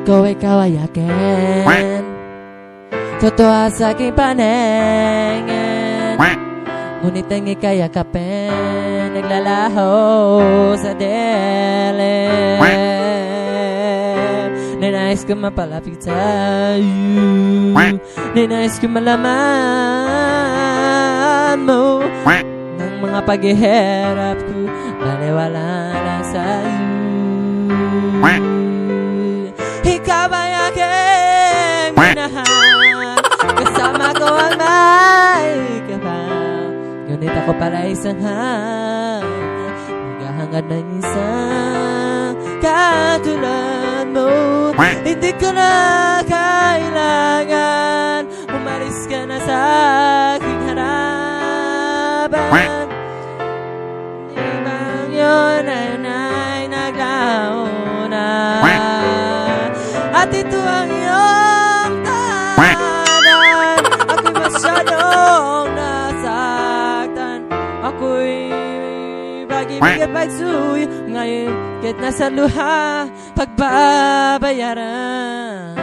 ko ikaw ay akin. Totoo sa aking paningin, ngunit ang ika'y yakapin, naglalaho sa dilim. Ninais ko mapalapit sa'yo, ninais ko malaman mo ng mga paghihirap ko, baliwala lang sa'yo. Ikaw ay aking minahal, kasama ko ang may kapal, ngunit ako pala isang naghahangad ng isang katulad mo. Hindi ko na kailangan umalis ka na sa aking harapan. Di bang yun ay naglaho na, at ito ang iyong tahanan. Ako'y masyadong nasaktan, ako'y pag-ibig at pagsuyo, ngayon kahit nasa luha pagbabayaran.